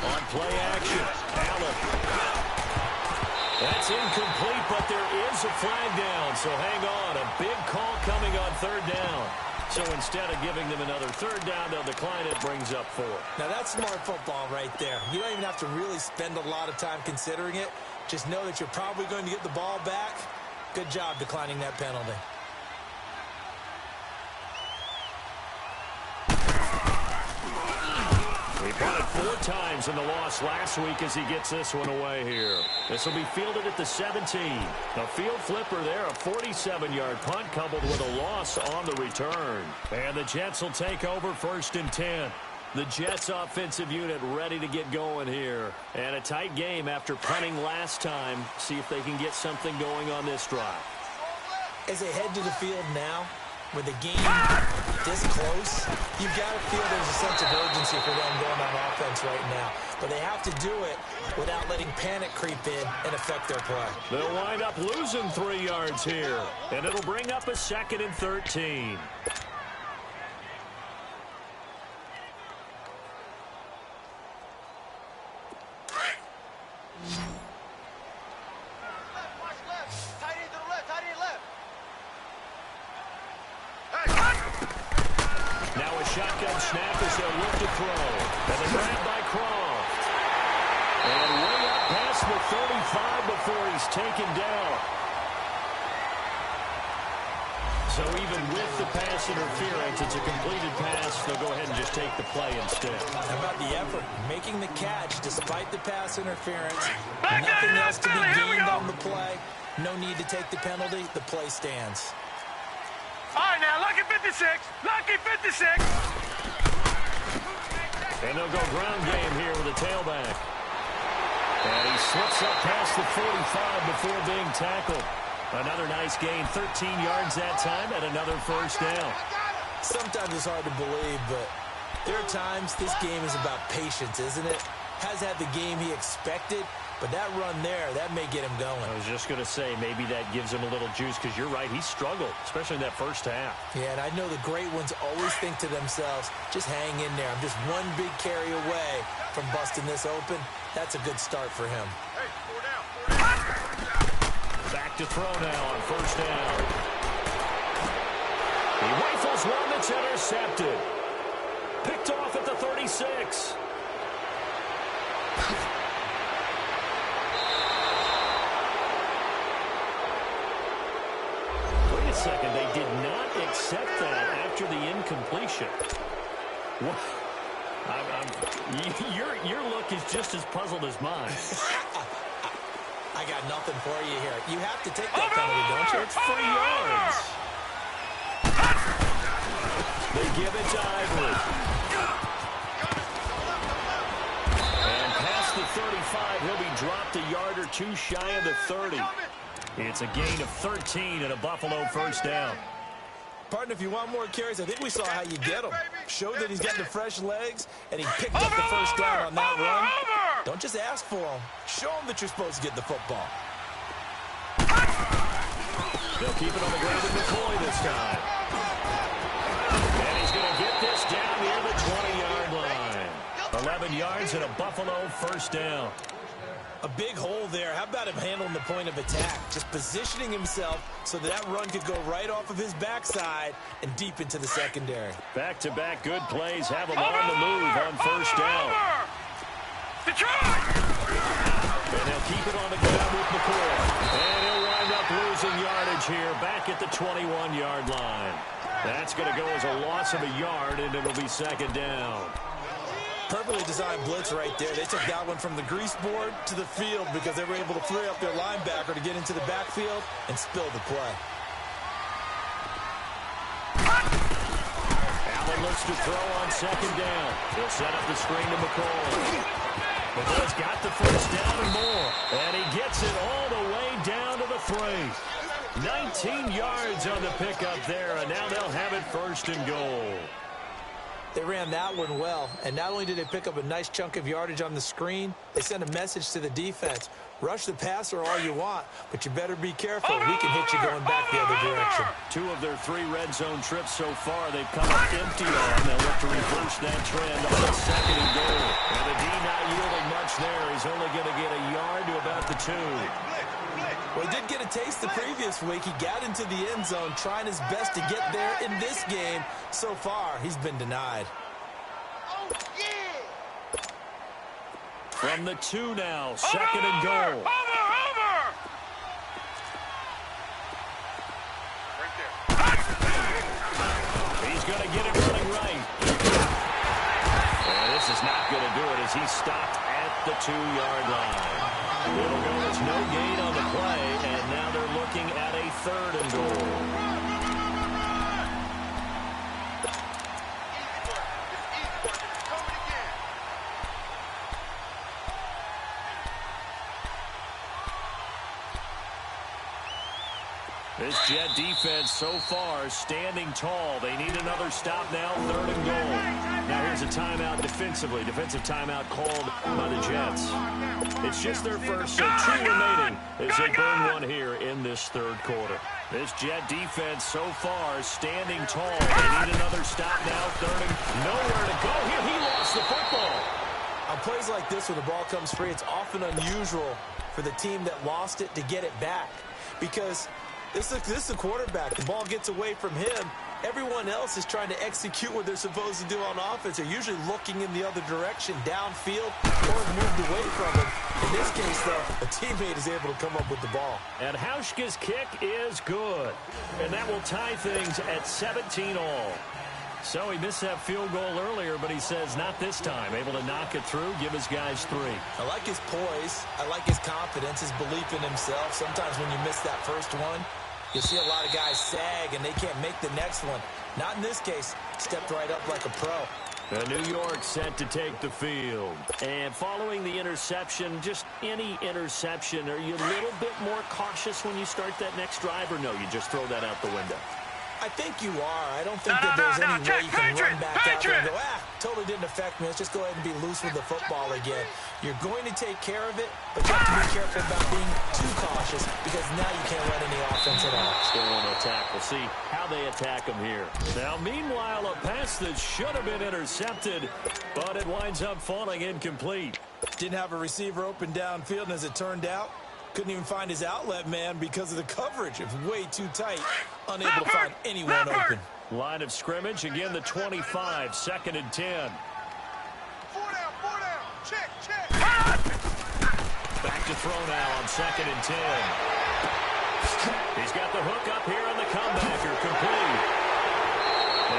On play action, Allen. That's incomplete, but there is a flag down, so hang on. A big call coming on third down. So instead of giving them another third down, they'll decline it, brings up 4. Now that's smart football right there. You don't even have to really spend a lot of time considering it. Just know that you're probably going to get the ball back. Good job declining that penalty. He punted 4 times in the loss last week as he gets this one away here. This will be fielded at the 17. A field flipper there, a 47-yard punt coupled with a loss on the return. And the Jets will take over 1st and 10. The Jets offensive unit ready to get going here. And a tight game after punting last time. See if they can get something going on this drive. As they head to the field now, with the game this close, you've got to feel there's a sense of urgency for them going on offense right now. But they have to do it without letting panic creep in and affect their play. They'll wind up losing 3 yards here, and it'll bring up a 2nd and 13. Shotgun snap as they'll look to throw. And the grab by Croft. And way up past the 35 before he's taken down. So even with the pass interference, it's a completed pass. They'll go ahead and just take the play instead. How about the effort? Making the catch despite the pass interference. Nothing else to be gained on the play. No need to take the penalty. The play stands. All right, now, lucky 56. Lucky 56. And they'll go ground game here with a tailback. And he slips up past the 45 before being tackled. Another nice gain, 13 yards that time, and another first down. Sometimes it's hard to believe, but there are times this game is about patience, isn't it? Has had the game he expected, but that run there, that may get him going. I was just going to say, maybe that gives him a little juice, because you're right, he struggled, especially in that first half. Yeah, and I know the great ones always think to themselves, just hang in there. I'm just one big carry away from busting this open. That's a good start for him. Hey, 4 down. Back to throw now on first down. He rifles one that's intercepted. Picked off at the 36. Wait a second, they did not accept that after the incompletion. What? Your look is just as puzzled as mine. I got nothing for you here. You have to take that penalty, don't you? It's 3 yards. They give it to Ivory. And past the 35, he'll be dropped a yard or two shy of the 30. It's a gain of 13 and a Buffalo first down. Partner, if you want more carries, I think we saw how you get them. Showed that he's got the fresh legs, and he picked up the first down on that run. Don't just ask for them. Show them that you're supposed to get the football. They'll keep it on the ground with McCoy this time. And he's going to get this down near the 20-yard line. 11 yards and a Buffalo first down. A big hole there. How about him handling the point of attack? Just positioning himself so that run could go right off of his backside and deep into the secondary. Back-to-back good plays have him on the move on first down. And they'll keep it on the ground with McCoy. And he'll wind up losing yardage here back at the 21-yard line. That's going to go as a loss of a yard, and it'll be second down. Perfectly designed blitz right there. They took that one from the grease board to the field because they were able to free up their linebacker to get into the backfield and spill the play. Allen looks to throw on second down. He'll set up the screen to McCoy. McCoy's got the first down and more. And he gets it all the way down to the 3. 19 yards on the pickup there, and now they'll have it first and goal. They ran that one well, and not only did they pick up a nice chunk of yardage on the screen, they sent a message to the defense. Rush the passer all you want, but you better be careful. We can hit you going back the other direction. 2 of their 3 red zone trips so far, they've come up empty on. They'll look to reverse that trend on the second and goal. And the D not yielding much there. He's only going to get a yard to about the 2. Well, he did get a taste the previous week. He got into the end zone trying his best to get there in this game. So far, he's been denied. From the 2 now, second and goal. He's going to get it running right. And this is not going to do it as he's stopped at the 2-yard line. It'll go as no gain on the play, and now they're looking at a third and goal. This Jet defense so far standing tall. They need another stop now, third and goal. Now here's a timeout defensively. Defensive timeout called by the Jets. It's just their first, so 2 remaining as they burn one here in this third quarter. This Jet defense so far standing tall. They need another stop now, third and nowhere to go here. He lost the football. On plays like this where the ball comes free, it's often unusual for the team that lost it to get it back because this is the quarterback. The ball gets away from him, Everyone else is trying to execute what they're supposed to do on offense. They're usually looking in the other direction, downfield, or moved away from him. In this case, though, a teammate is able to come up with the ball. And Hauschka's kick is good. And that will tie things at 17 all. So he missed that field goal earlier, but he says not this time. Able to knock it through, give his guys 3. I like his poise. I like his confidence, his belief in himself. Sometimes when you miss that first one, you see a lot of guys sag, and they can't make the next one. Not in this case. Stepped right up like a pro. And New York set to take the field. And following the interception, just any interception, are you a little bit more cautious when you start that next drive, or no, you just throw that out the window? I think you are. I don't think that there's any way you can run back out there and go, totally didn't affect me. Let's just go ahead and be loose with the football again. You're going to take care of it, but you have to be careful about being too cautious because now you can't run any offense at all. Still want to attack. We'll see how they attack them here. Now, meanwhile, a pass that should have been intercepted, but it winds up falling incomplete. Didn't have a receiver open downfield, and as it turned out, couldn't even find his outlet man because of the coverage. It was way too tight. Unable to find anyone open. Line of scrimmage, again the 25, 2nd and 10. 4 down. Check. Back to throw now on 2nd and 10. He's got the hook up here on the comebacker, complete.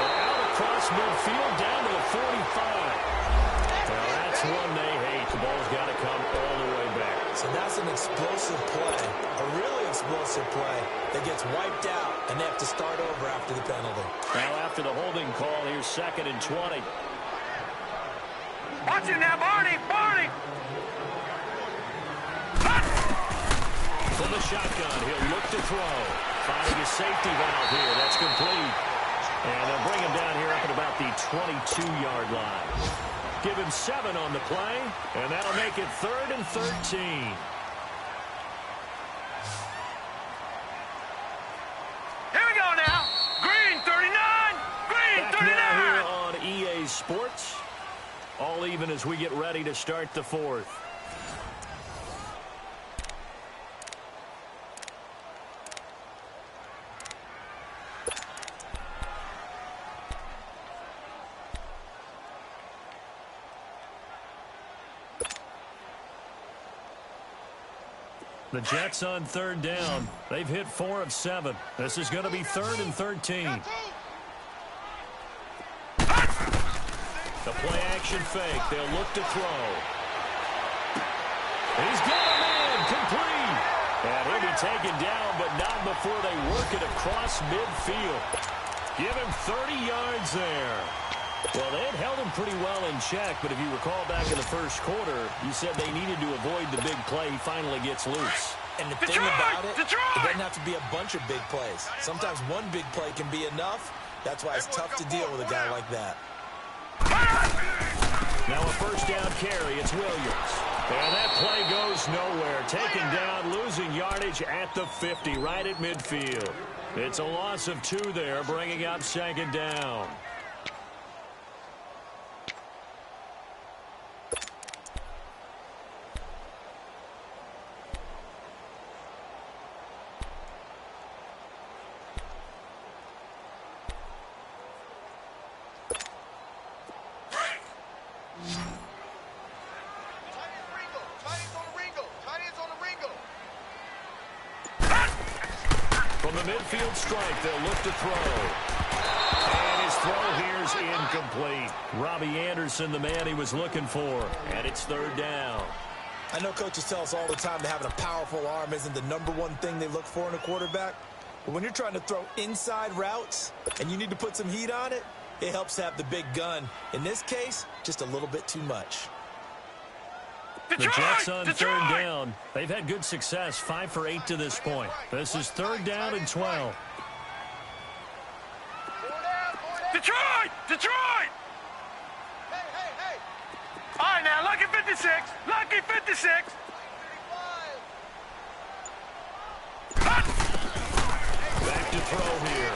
And out across midfield, down to the 45. Well, that's one they hate. The ball's got to come all the way back. So that's an explosive play, a really explosive play that gets wiped out, and they have to start over after the penalty. Now after the holding call, here's 2nd and 20. Watch him now, Barney. From the shotgun, he'll look to throw. Finding his safety valve here. That's complete. And they'll bring him down here up at about the 22-yard line. Give him 7 on the play, and that'll make it 3rd and 13. Here we go now. Green 39. Back now here on EA Sports. All even as we get ready to start the 4th. The Jets on 3rd down. They've hit 4 of 7. This is going to be 3rd and 13. The play action fake. They'll look to throw. He's got a man complete. And he'll be taken down, but not before they work it across midfield. Give him 30 yards there. Well, they had held him pretty well in check, but if you recall back in the first quarter, you said they needed to avoid the big play. He finally gets loose. And the thing about it, it doesn't have to be a bunch of big plays. Sometimes one big play can be enough. That's why it's tough to deal with a guy like that. Now a first down carry. It's Williams. And that play goes nowhere. Taken down, losing yardage at the 50, right at midfield. It's a loss of 2 there, bringing up 2nd down. From the midfield strike, they'll look to throw. And his throw here's incomplete. Robbie Anderson, the man he was looking for. And it's 3rd down. I know coaches tell us all the time that having a powerful arm isn't the #1 thing they look for in a quarterback. But when you're trying to throw inside routes and you need to put some heat on it, it helps to have the big gun. In this case, just a little bit too much. The Jets on 3rd down. They've had good success, 5 for 8 to this point. This is 3rd down and 12. Detroit! Hey. All right, now, lucky 56. Lucky 56. Back to throw here.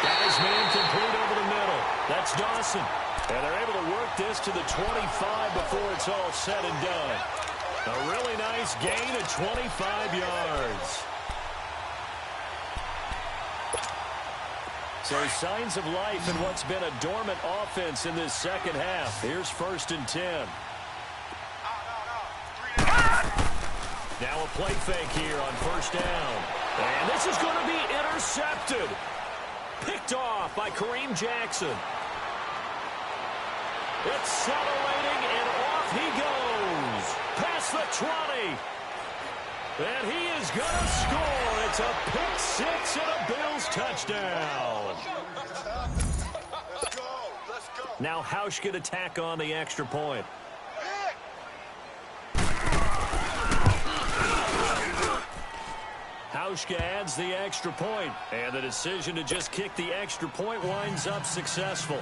Got his man complete over the middle. That's Dawson. And they're able to work this to the 25 before it's all said and done. A really nice gain of 25 yards. So signs of life in what's been a dormant offense in this second half. Here's 1st and 10. Now a play fake here on 1st down. And this is going to be intercepted. Picked off by Kareem Jackson. Accelerating, and off he goes. Past the 20. And he is going to score. It's a pick six and a Bills touchdown. Let's go. Now Hausch can attack on the extra point. Hauschka adds the extra point, and the decision to just kick the extra point winds up successful.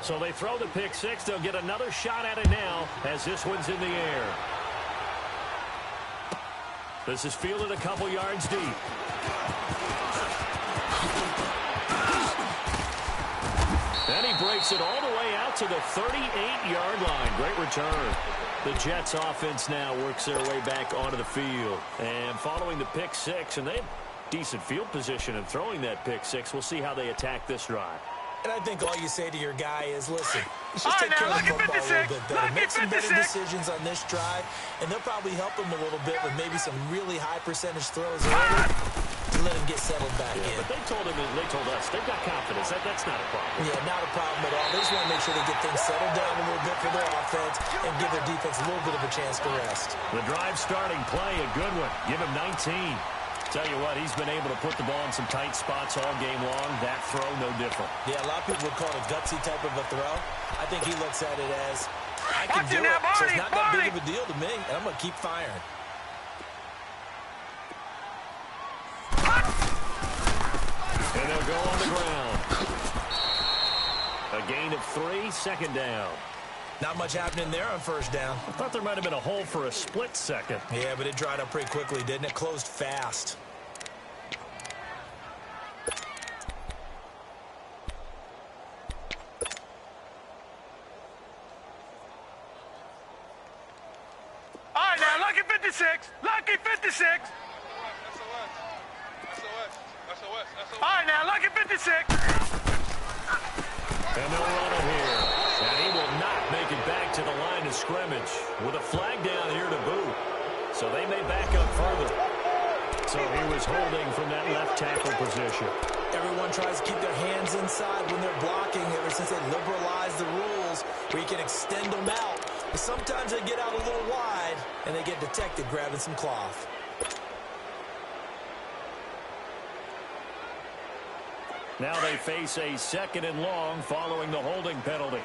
So they throw the pick six. They'll get another shot at it now as this one's in the air. This is fielded a couple yards deep. And he breaks it all the way out to the 38-yard line. Great return. The Jets offense now works their way back onto the field. And following the pick six, and they have decent field position in throwing that pick six. We'll see how they attack this drive. And I think all you say to your guy is, listen, let's just take care of the football a little bit better. Make some better decisions on this drive, and they'll probably help him a little bit with maybe some really high percentage throws early to let him get settled back in. But they told us they've got confidence. That's not a problem. Yeah, not a problem at all. They just want to make sure they get things settled down a little bit for their offense and give their defense a little bit of a chance to rest. The drive starting play, a good one. Give him 19. Tell you what, he's been able to put the ball in some tight spots all game long. That throw, no different. Yeah, a lot of people would call it a gutsy type of a throw. I think he looks at it as, I can do it, so it's not that big of a deal to me, and I'm going to keep firing. And they'll go on the ground. A gain of 3, 2nd down. Not much happening there on 1st down. I thought there might have been a hole for a split second. Yeah, but it dried up pretty quickly, didn't it? Closed fast. All right, now, lucky 56. Lucky 56. All right, now, lucky 56. And they'll run it here. And he will not make it back to the line of scrimmage with a flag down here to boot. So they may back up further. So he was holding from that left tackle position. Everyone tries to keep their hands inside when they're blocking ever since they liberalized the rules where you can extend them out. But sometimes they get out a little wide and they get detected grabbing some cloth. Now they face a 2nd and long following the holding penalty.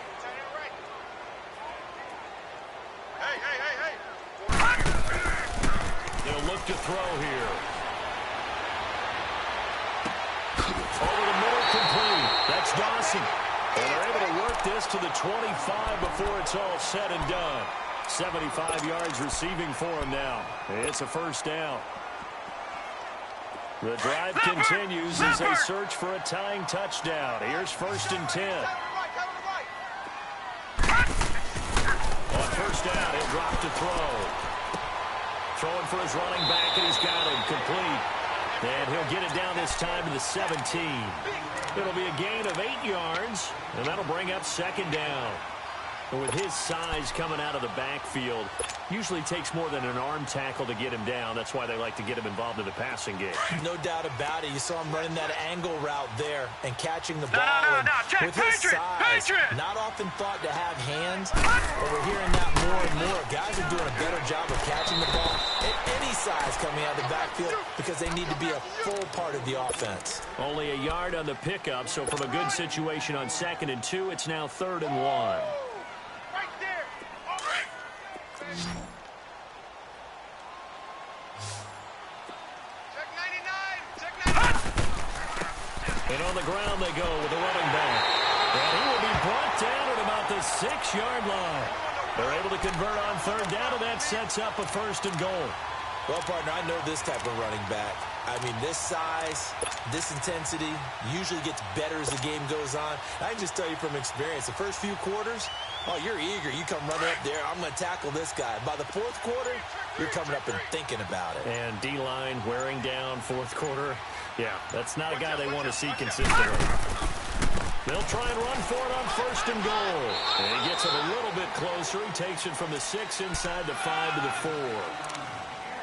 Hey. They'll look to throw here. Over the middle, complete. That's Dawson. And they're able to work this to the 25 before it's all said and done. 75 yards receiving for him now. It's a 1st down. The drive continues as they search for a tying touchdown. Here's 1st and 10. On 1st down, he'll drop to throw. Throwing for his running back, and he's got him complete. And he'll get it down this time to the 17. It'll be a gain of 8 yards, and that'll bring up 2nd down. But with his size coming out of the backfield, usually takes more than an arm tackle to get him down. That's why they like to get him involved in the passing game. No doubt about it. You saw him running that angle route there and catching the ball. No. With his size, not often thought to have hands, but we're hearing that more and more. Guys are doing a better job of catching the ball at any size coming out of the backfield because they need to be a full part of the offense. Only a yard on the pickup, so from a good situation on 2nd and 2, it's now 3rd and 1. And on the ground they go with the running back. And he will be brought down at about the 6-yard line. They're able to convert on 3rd down, and that sets up a 1st and goal. Well, partner, I know this type of running back. I mean, this size, this intensity usually gets better as the game goes on. I can just tell you from experience, the first few quarters, oh, you're eager. You come running up there, I'm going to tackle this guy. By the 4th quarter, you're coming up and thinking about it. And D-line wearing down fourth quarter. Yeah, that's not a guy they want to see consistently. They'll try and run for it on first and goal. And he gets it a little bit closer. He takes it from the 6 inside the 5 to the 4.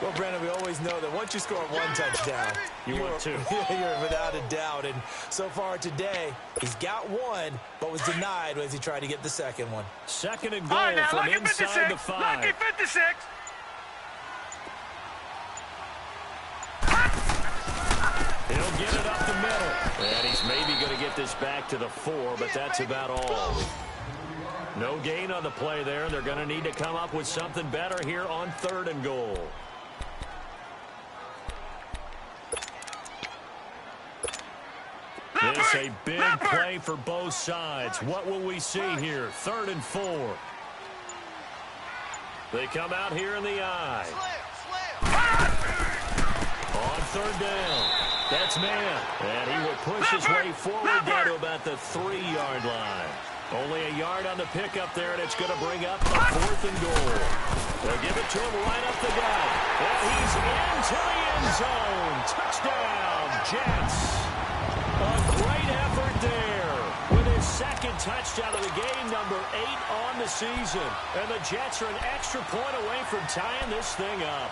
Well, Brandon, we always know that once you score one touchdown, you want two. You're without a doubt. And so far today, he's got one, but was denied as he tried to get the second one. Second and goal from inside the 5. Lucky 56. He'll get it up the middle. And he's maybe going to get this back to the 4, but that's about all. No gain on the play there, and they're going to need to come up with something better here on third and goal. This a big play for both sides. What will we see here? Third and 4. They come out here in the eye. On third down. That's man. And he will push his way forward down to about the 3-yard line. Only a yard on the pickup there, and it's going to bring up a fourth and goal. They'll give it to him right up the gut. And he's into the end zone. Touchdown, Jets. A great effort there with his second touchdown of the game, number 8 on the season. And the Jets are an extra point away from tying this thing up.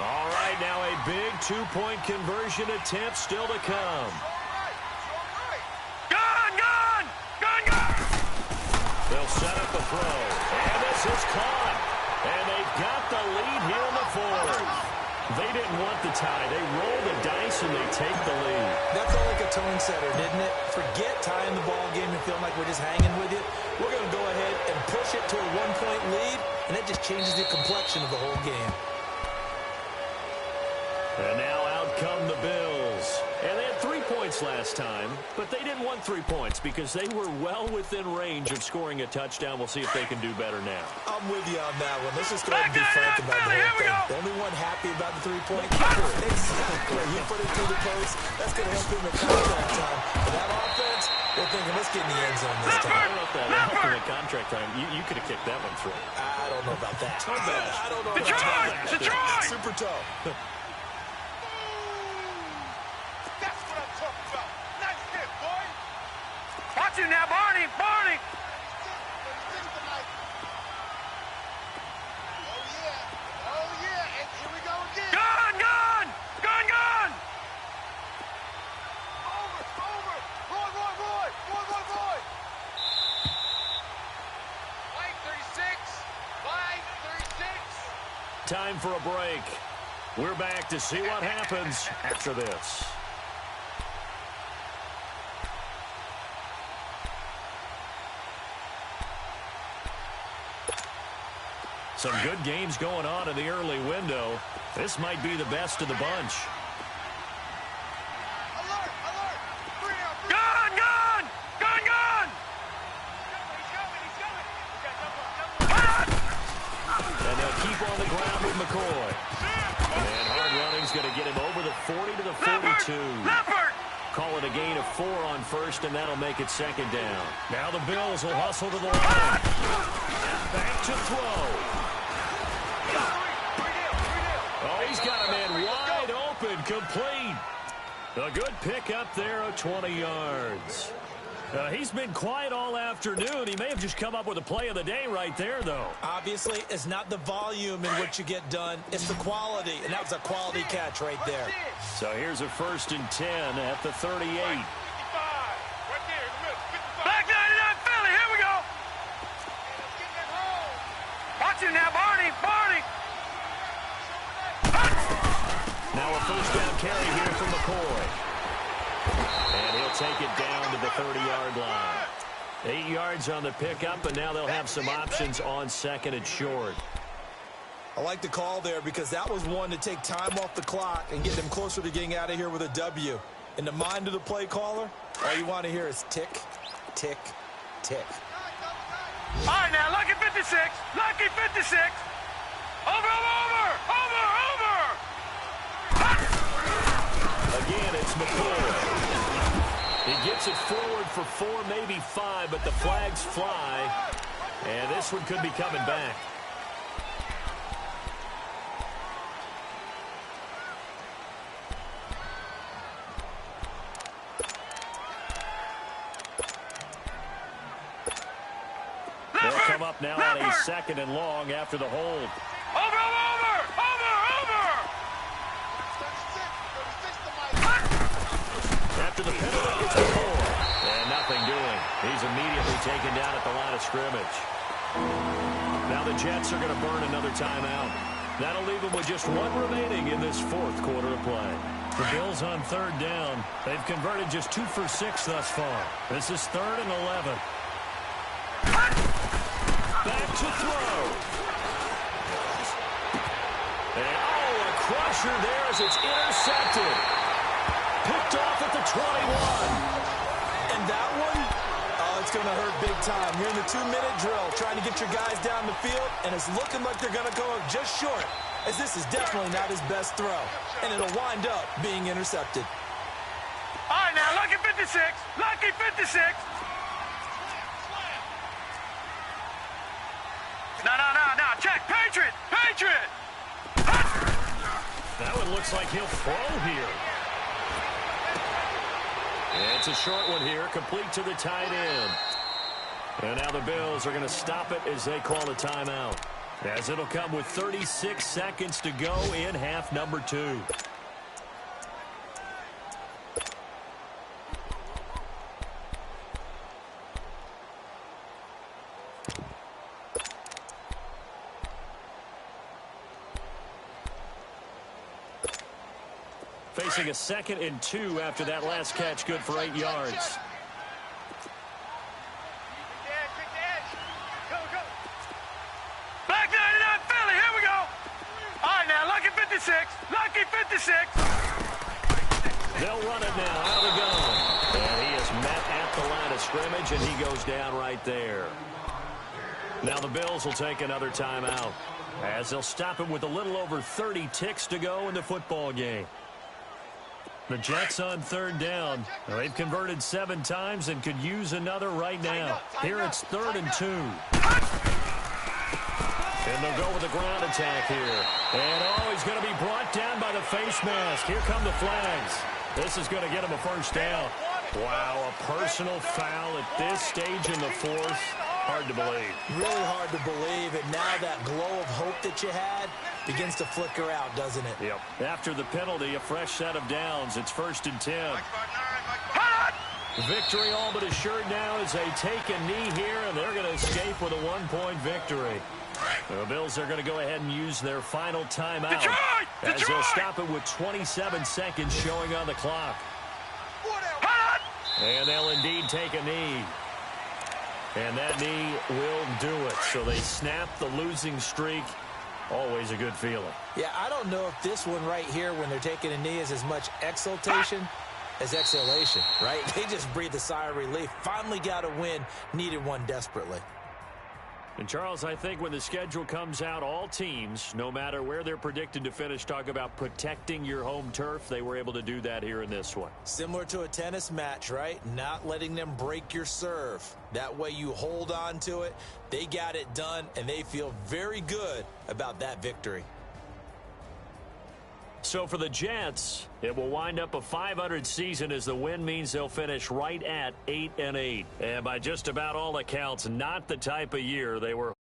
All right, now a big 2-point conversion attempt still to come. Gun! They'll set up a throw. And this is caught. And they've got the lead here in the fourth. They didn't want the tie. They roll the dice and they take the lead. That felt like a tone setter, didn't it? Forget tying the ball game and feeling like we're just hanging with you. We're going to go ahead and push it to a 1-point lead, and that just changes the complexion of the whole game. And now out come the Bills. And they had 3 points last time, but they didn't want 3 points because they were well within range of scoring a touchdown. We'll see if they can do better now. I'm with you on that one. Let's just go ahead and be frank about the whole thing. The only one happy about the 3-point kicker. Exactly. You put it through the post. That's going to help him in contract time. For that offense, they're thinking, let's get in the end zone this time. I don't know if that helped in the contract time. You could have kicked that one through. I don't know about that. I don't know about that. Detroit! Super tough. Watch him now, Barney! Oh, yeah. And here we go again. Gun! Over. Roy. Line 36. Time for a break. We're back to see what happens after this. Some good games going on in the early window. This might be the best of the bunch. Alert. Gun! And they'll keep on the ground with McCoy. And hard running's going to get him over the 40 to the 42. Leopard! Call it a gain of 4 on first, and that'll make it second down. Now the Bills will hustle to the line. Back to throw. Oh, he's got a man wide open, complete. A good pickup there of 20 yards. He's been quiet all afternoon. He may have just come up with a play of the day right there, though. Obviously, it's not the volume in which you get done. It's the quality, and that was a quality catch right there. So here's a 1st and 10 at the 38. Back 99, Philly, here we go! Watch him now, Barney! Now a 1st down carry here from McCoy. And he'll take it down to the 30-yard line. 8 yards on the pickup, and now they'll have some options on 2nd and short. I like the call there because that was one to take time off the clock and get them closer to getting out of here with a W. In the mind of the play caller, all you want to hear is tick, tick, tick. All right, now, lucky 56! Over! Again, it's McCoy. He gets it forward for 4, maybe 5, but the flags fly. And this one could be coming back. They'll come up now on a 2nd and long after the hold. Over! After the penalty, it's a 4. And nothing doing. He's immediately taken down at the line of scrimmage. Now the Jets are going to burn another timeout. That'll leave them with just 1 remaining in this 4th quarter of play. The Bills on 3rd down. They've converted just 2 for 6 thus far. This is 3rd and 11. Back to throw. And, a crusher there as it's intercepted. Picked off at the 21. And that one, it's going to hurt big time. You're in the 2-minute drill trying to get your guys down the field, and it's looking like they're going to go just short, as this is definitely not his best throw. And it'll wind up being intercepted. All right, now, lucky 56. Lucky 56. No. Check. Patriot. That one looks like he'll throw here. It's a short one here, complete to the tight end. And now the Bills are going to stop it as they call a timeout, as it'll come with 36 seconds to go in half number 2. Facing a 2nd and 2 after that last catch, good for 8 yards. Take the edge. Go. Black 99 Philly, here we go. All right, now, lucky 56. Lucky 56. They'll run it now out of the gun. And he is met at the line of scrimmage, and he goes down right there. Now the Bills will take another timeout, as they'll stop him with a little over 30 ticks to go in the football game. The Jets on 3rd down. They've converted 7 times and could use another right now. Here it's 3rd and 2. And they'll go with a ground attack here. And he's going to be brought down by the face mask. Here come the flags. This is going to get him a first down. Wow, a personal foul at this stage in the 4th. Hard to believe. Really hard to believe, and now that glow of hope that you had begins to flicker out, doesn't it? Yep. After the penalty, a fresh set of downs. It's 1st and 10. Victory all but assured now as they take a knee here, and they're going to escape with a 1-point victory. The Bills are going to go ahead and use their final timeout, as they'll stop it with 27 seconds showing on the clock. And they'll indeed take a knee. And that knee will do it. So they snap the losing streak. Always a good feeling. Yeah, I don't know if this one right here, when they're taking a knee, is as much exultation as exhalation, right? They just breathe a sigh of relief. Finally got a win. Needed one desperately. And, Charles, I think when the schedule comes out, all teams, no matter where they're predicted to finish, talk about protecting your home turf. They were able to do that here in this one. Similar to a tennis match, right? Not letting them break your serve. That way you hold on to it. They got it done, and they feel very good about that victory. So for the Jets, it will wind up a .500 season, as the win means they'll finish right at 8-8. And by just about all accounts, not the type of year they were